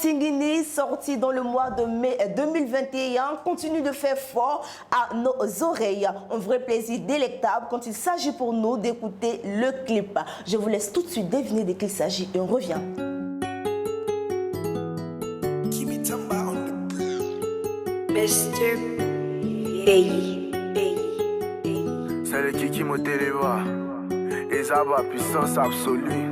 Tingini, sorti dans le mois de mai 2021, continue de faire fort à nos oreilles. Un vrai plaisir délectable quand il s'agit pour nous d'écouter le clip. Je vous laisse tout de suite deviner de qui il s'agit et on revient. Mr. Baby. C'est le Kiki Moteleva, et ça va puissance absolue.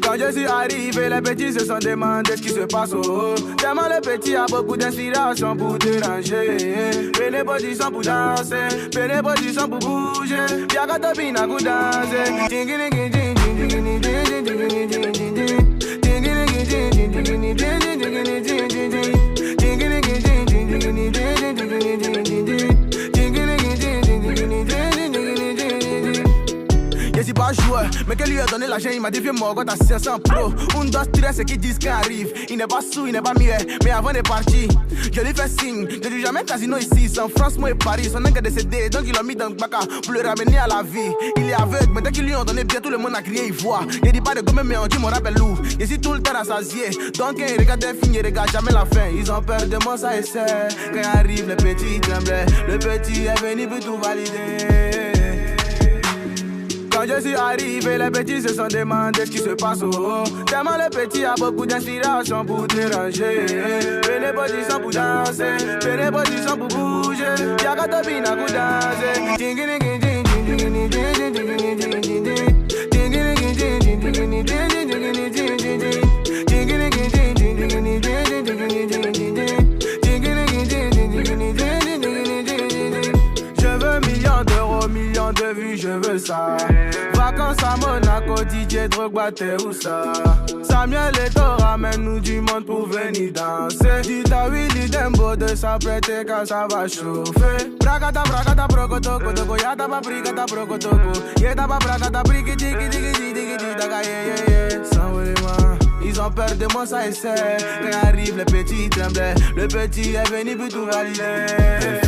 Quand je suis arrivé, les petits se sont demandé ce qui se passe au haut. Tellement le petit a beaucoup d'inspiration pour déranger. Prenez position pour danser, prenez position pour bouger. Y'a qu'à te bina pour danser. Je suis pas joueur, mais que lui a donné l'argent, il m'a dévié mon gars à 500 pro. Un, deux, stress et qui disent qu'il arrive. Il n'est pas sous, il n'est pas muet, mais avant de partir, je lui fais signe. Je dis jamais casino ici, c'est en France, moi et Paris. Son est décédé, donc il l'a mis dans le bac pour le ramener à la vie. Il est aveugle, mais dès qu'ils lui ont donné bien, tout le monde a crié, il voit. Il dit pas de gomme, mais on dit mon rappel lourd. Je suis tout le temps rassasié, donc quand il regarde des films, il regarde jamais la fin. Ils ont peur de moi, ça essaie. Quand arrive, le petit tremblait. Le petit est venu pour tout valider. Quand je suis arrivé, les petits se sont demandé ce qui se passe au haut. Tellement le petit a beaucoup d'inspiration pour déranger. Prenez position pour danser, prenez position pour bouger. Y'a qu'à te bina pour danser. Je veux millions d'euros, millions de vues, je veux ça. Vacances à Monaco, DJ Drogba, t'es où ça? Samuel Eto'o ramène-nous du monde pour venir danser. Dis ta Willy Dembo de s'apprêter quand ça va chauffer. Bragata, bragata, brokotoko, toko, yata pa brigata, brokotoko. Yeta pa bragata, brigi, digi, digi, digi, digi, daga, yeah. Sans vraiment, ils ont peur de moi, ça essaie. Quand arrive le petit tremblait, le petit est venu pour tout valider.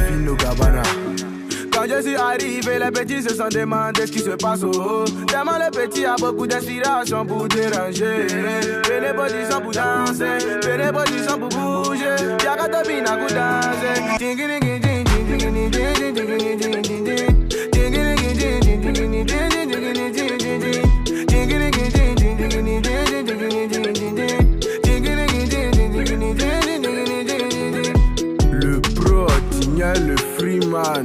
Fino Gabbana. Quand je suis arrivé, les petits se sont demandé ce qui se passe au haut. Tellement le petit a beaucoup d'inspiration pour déranger. Prenez position pour danser, prenez position pour bouger. Y'a qu'à te bina pour danser. Le pro, Tigna, le freeman.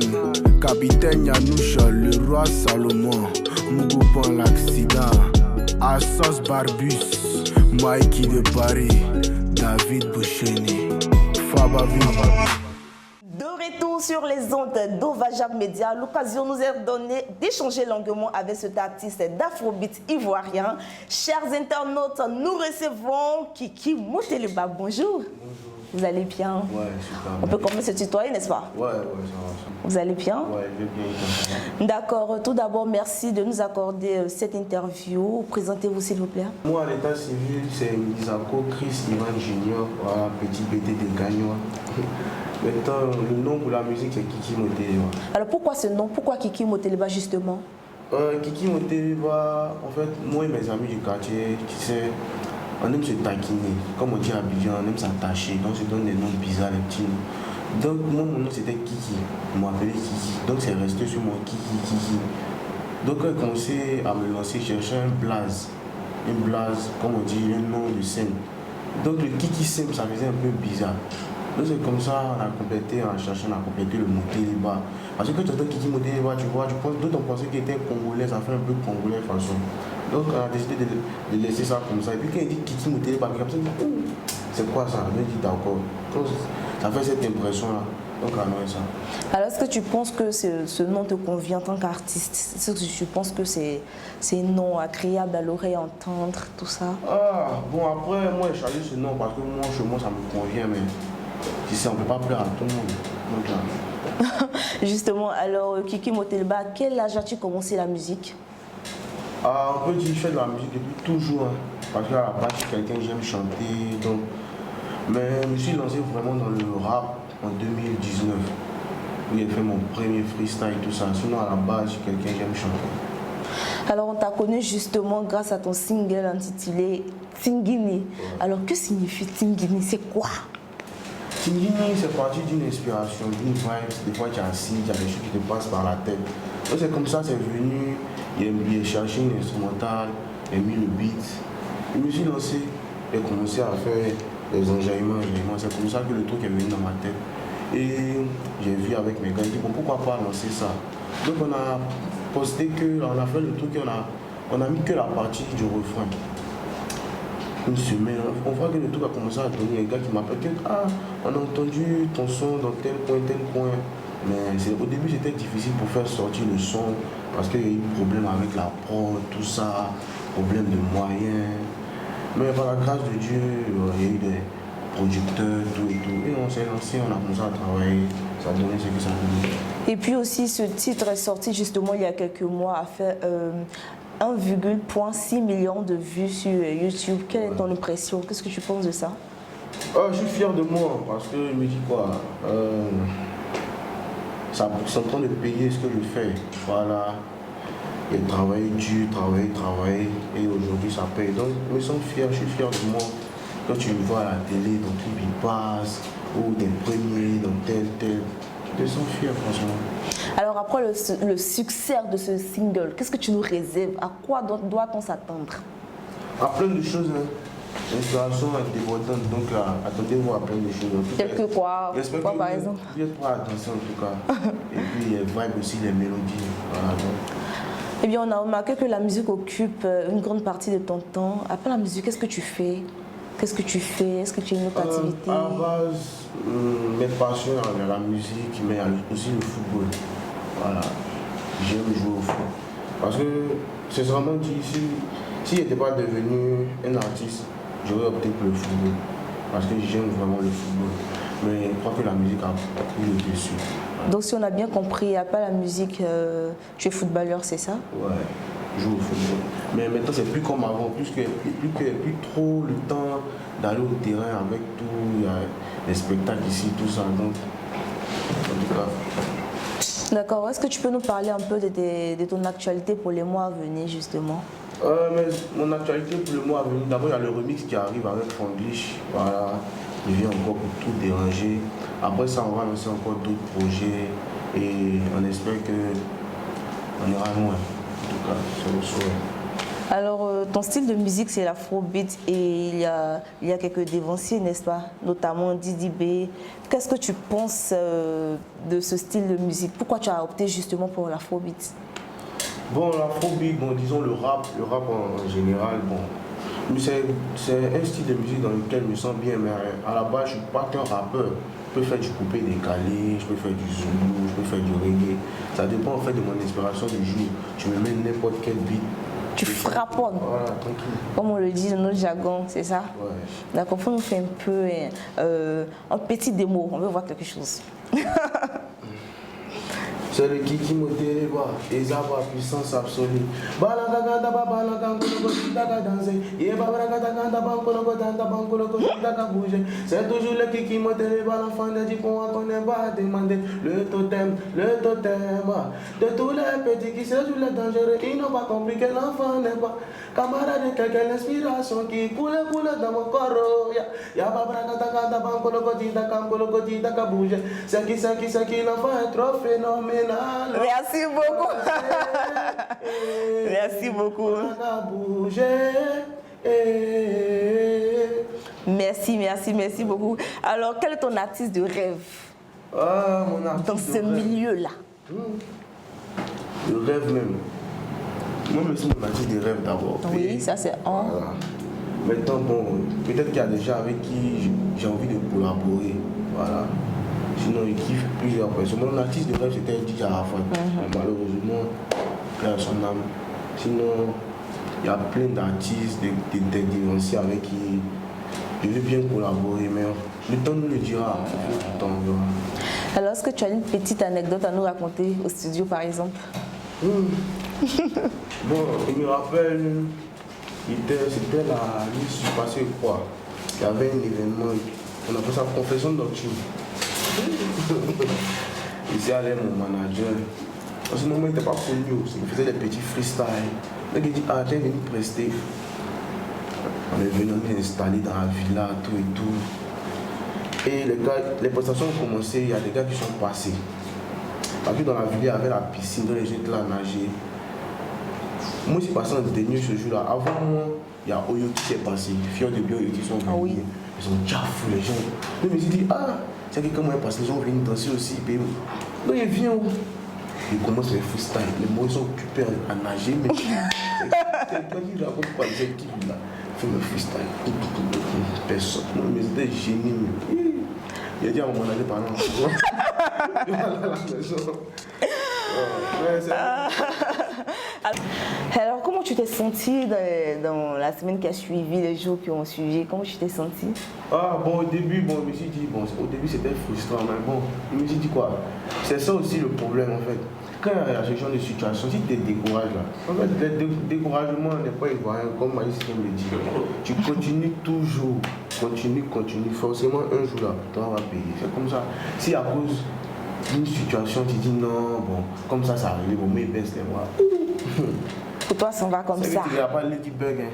Capitaine Yanoucha, le roi Salomon, Mougoupan l'accident, Assos Barbus, Mikey de Paris, David Boucheni, Fabavi. De retour sur les ondes d'Ovajab Media, l'occasion nous est donnée d'échanger longuement avec cet artiste d'Afrobeat ivoirien. Chers internautes, nous recevons Kiki Moteleba. Bonjour. Bonjour. Vous allez bien? Ouais, super. On peut commencer se tutoyer, n'est-ce pas? Ouais, ça va. Vous allez bien? Ouais, je vais bien. D'accord. Tout d'abord, merci de nous accorder cette interview. Présentez-vous, s'il vous plaît. Moi, à l'état civil, c'est Isako Chris Ivan Junior, voilà, petit BT de Gagnon. Maintenant, le nom pour la musique, c'est Kiki Moteleba. Alors, pourquoi ce nom? Pourquoi Kiki Moteleba, justement? Kiki Moteleba, en fait, moi et mes amis du quartier, tu sais, on aime se taquiner. Comme on dit à Abidjan, on aime s'attacher. Donc, on se donne des noms bizarres, les petits noms. Donc, moi, mon nom, c'était Kiki. On m'appelait Kiki. Donc, c'est resté sur mon Kiki. Donc, quand j'ai commencé à me lancer, je cherchais un blaze. Un blaze, comme on dit, un nom de scène. Donc, le Kiki Simple, ça faisait un peu bizarre. Donc, c'est comme ça, on a complété, en cherchant, on a complété le Moteleba. Parce que quand tu entends Kiki Moteleba, tu vois, d'autres ont pensé qu'il était congolais, ça fait un peu congolais façon. Donc on a décidé de laisser ça comme ça. Et puis quand il dit Kiki Moteleba, comme ça, c'est quoi ça? On a dit d'accord. Ça fait cette impression-là. Donc on a ça. Alors est-ce que tu penses que ce nom te convient en tant qu'artiste? Est-ce que tu penses que c'est un nom agréable à l'oreille à entendre, tout ça? Ah, bon après, moi j'ai choisi ce nom parce que moi, chez moi, ça me convient, mais tu sais, on ne peut pas plaire à tout le monde. Donc là. Justement, alors Kiki Moteleba, à quel âge as-tu commencé la musique? On peut dire que je fais de la musique depuis toujours, hein, parce qu'à la base, je suis quelqu'un qui j'aime chanter. Donc... Mais je me suis lancé vraiment dans le rap en 2019, où j'ai fait mon premier freestyle et tout ça. Sinon, à la base, je suis quelqu'un qui j'aime chanter. Alors, on t'a connu justement grâce à ton single intitulé Tingini. Alors, que signifie Tingini? C'est quoi? Tingini, c'est parti d'une inspiration, d'une vibe. Des fois, tu es assis, il y a des choses qui te passent par la tête. Donc, c'est comme ça, c'est venu. Il a cherché une instrumentale, il a mis le beat. Je me suis lancé et commencé à faire des enjaillements. C'est comme ça que le truc est venu dans ma tête. Et j'ai vu avec mes gars, j'ai dit bon, pourquoi pas lancer ça. Donc on a posté on a fait le truc, on a mis que la partie du refrain. Une semaine, on voit que le truc a commencé à donner. Un gars qui m'appelle, on a entendu ton son dans tel point. Mais au début c'était difficile pour faire sortir le son parce qu'il y a eu problème avec la prod, tout ça, problème de moyens. Mais par la grâce de Dieu, il y a eu des producteurs, tout et tout. Et on s'est lancé, on a commencé à travailler, ça a donné ce que ça a donné. Et puis aussi, ce titre est sorti justement il y a quelques mois, a fait 1,6 million de vues sur YouTube. Quelle est ton impression? Qu'est-ce que tu penses de ça? Je suis fier de moi parce que je me dis quoi, ça c'est en train de payer ce que je fais. Voilà. Et travailler dur, travailler, et aujourd'hui ça paye. Donc je me sens fier, je suis fier de moi. Quand tu me vois à la télé, ton clip il passe, ou des premiers, dans tel, je me sens fier franchement. Alors après le succès de ce single, qu'est-ce que tu nous réserves? À quoi doit-on s'attendre? À plein de choses, hein. L'inspiration est débordante, donc attendez-vous à plein de choses. Tel que quoi? Quoi par exemple? Vous êtes pas attention en tout cas. Et puis les vibes aussi, les mélodies. Voilà, donc. Eh bien, on a remarqué que la musique occupe une grande partie de ton temps. Après la musique, qu'est-ce que tu fais? Qu'est-ce que tu fais? Est-ce que tu as une autre activité? À la base, mes passions, il y a la musique, mais il y a aussi le football. Voilà, j'aime jouer au foot. Parce que, sincèrement dit, si je n'étais pas devenu un artiste, j'aurais opté pour le football. Parce que j'aime vraiment le football. Mais je crois que la musique a pris le dessus. Donc si on a bien compris, à part la musique, tu es footballeur, c'est ça? Ouais, je joue au football. Mais maintenant c'est plus comme avant, plus trop le temps d'aller au terrain avec tout, il y a les spectacles ici, tout ça. Donc, en tout cas. D'accord, est-ce que tu peux nous parler un peu de ton actualité pour les mois à venir justement? Mais mon actualité pour le mois à venir, d'abord il y a le remix qui arrive avec Franglish, voilà. Il vient encore pour tout déranger. Après ça, on va lancer encore d'autres projets et on espère qu'on ira loin. En tout cas, c'est le souhait. Alors, ton style de musique, c'est l'afrobeat et il y a quelques dévanciers, n'est-ce pas? Notamment Didi B. Qu'est-ce que tu penses de ce style de musique? Pourquoi tu as opté justement pour l'afrobeat? Bon, l'afrobeat, bon, disons le rap en général, bon. Mais c'est un style de musique dans lequel je me sens bien, mais à la base, je ne suis pas qu'un rappeur. Je peux faire du coupé décalé, je peux faire du zoulou, je peux faire du reggae. Ça dépend en fait de mon inspiration du jour. Je me mets n'importe quel beat. Tu frapponnes. Voilà, tranquille. Comme on le dit dans notre jargon, c'est ça? Ouais. D'accord, il faut nous faire un peu un petit démo. On veut voir quelque chose. C'est le kiki moteleba, et ça va puissance absolue. Balaganda babalagan koloko daga danser, et babaraganda bankoloko tanda bankoloko daga bouger. C'est toujours le kiki moteleba, l'enfant de dit qu'on connaît pas demander le totem, de tous les petits qui se jouent les dangereux, qui n'ont pas compris que l'enfant n'est pas camarade de quelqu'un, l'inspiration qui coule dans mon corps. Ya babaraganda bankoloko daga bouger. C'est qui l'enfant est trop phénoménal. Merci beaucoup. Merci beaucoup. Merci beaucoup. Alors, quel est ton artiste de rêve mon artiste dans ce milieu-là? Le rêve même. Moi, je suis mon artiste de rêve d'abord. Oui, ça c'est un. Voilà. Maintenant, bon, peut-être qu'il y a des gens avec qui j'ai envie de collaborer. Voilà. Sinon, il kiffe plusieurs personnes. Mon artiste de rêve, c'était DJ Arafat. Malheureusement, il a son âme. Sinon, il y a plein d'artistes, des avec qui je veux bien collaborer, mais le temps nous le dira. Le temps nous dira. Alors, est-ce que tu as une petite anecdote à nous raconter au studio, par exemple? Bon, il me rappelle, c'était la nuit passée, quoi. Il y avait un événement, on appelle ça confession nocturne. Ici allait mon manager, En ce moment, il n'était pas connu. Il faisait des petits freestyles. Donc il dit, ah, t'es venu prester. On est venu, on est installé dans la villa, tout et tout. Et les prestations ont commencé, il y a des gars qui sont passés. Parce que dans la villa, il y avait la piscine, donc les gens étaient là à nager. Moi, je suis passé en dernier ce jour-là. Avant moi, il y a Oyoti qui est passé. Fior de Bio Oyoti sont venus. Ah oui. Ils sont déjà fous, les gens. Donc je me suis dit, ah, c'est quelqu'un qui est passé, les gens viennent danser aussi. Donc il vient où? Il commence les freestyle. Les mots ils sont occupés à nager, mais c'est toi qui raconte quoi, les équipes là. Fait le freestyle. Personne. Mais c'était génial. Il a dit à un moment donné, par exemple. Alors, comment tu t'es senti dans la semaine qui a suivi, les jours qui ont suivi? Comment tu t'es senti? Ah bon, au début, bon, je me suis dit, bon, au début c'était frustrant, mais bon, je me suis dit quoi? C'est ça aussi le problème en fait. Quand il y a ce genre de situation, si tu te décourages là, en fait, le découragement n'est pas ivoirien, comme Maïs me dit. Tu continues toujours, continue, forcément un jour là, tu vas payer. C'est comme ça. Si à cause d'une situation, tu dis non, bon, comme ça arrive, bon, mais baisse les bras. Pour toi, ça va comme ça. Il n'y a pas Lady Bug, hein.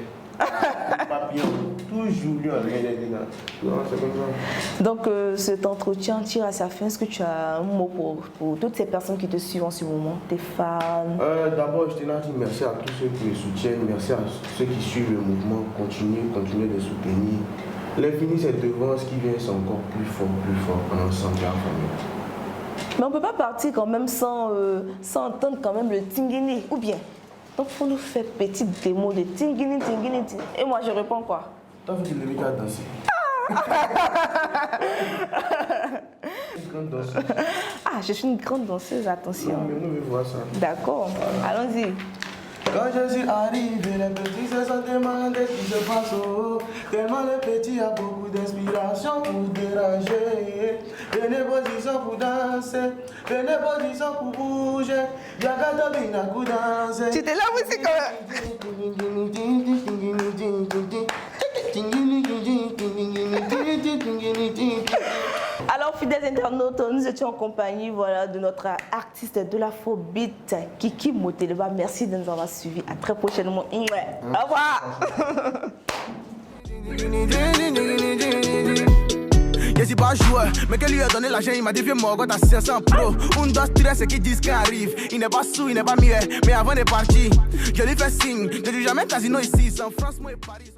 Papillon, toujours lui en rien, c'est comme ça. Donc, cet entretien tire à sa fin. Est-ce que tu as un mot pour toutes ces personnes qui te suivent en ce moment, tes fans? D'abord, je tenais à dire merci à tous ceux qui me soutiennent, merci à ceux qui suivent le mouvement, continuez de soutenir. L'infini, c'est devant, ce qui vient, c'est encore plus fort, en ensemble, la famille. Mais on ne peut pas partir quand même sans entendre quand même le tingini, ou bien? Donc, il faut nous faire petite démo de tingini. Et moi, je réponds quoi? T'as vu le mec à danser? Une grande danseuse. Ah, je suis une grande danseuse, attention. Non, mais nous, on veut voir ça. D'accord, voilà. Allons-y. Quand je suis arrivé, les petits se sont demandés ce qui se passe. Tellement les petits a beaucoup d'inspiration pour déranger. Venez position pour danser, venez position pour bouger. Y'a Bina pour danser. Tu étais là aussi quand même. Alors, fidèles internautes, nous étions en compagnie de notre artiste de l'afrobeat, Kiki Moteleba. Merci de nous avoir suivis. À très prochainement. Au revoir. Je suis pas joueur, mais que lui a donné l'argent, il m'a dévié mon gars à 500 pro. Un, deux, trois, c'est qui disent qu'il arrive. Il n'est pas sous, il n'est pas mieux, mais avant de partir, je lui fais signe. Je dis jamais casino ici, c'est en France, moi et Paris.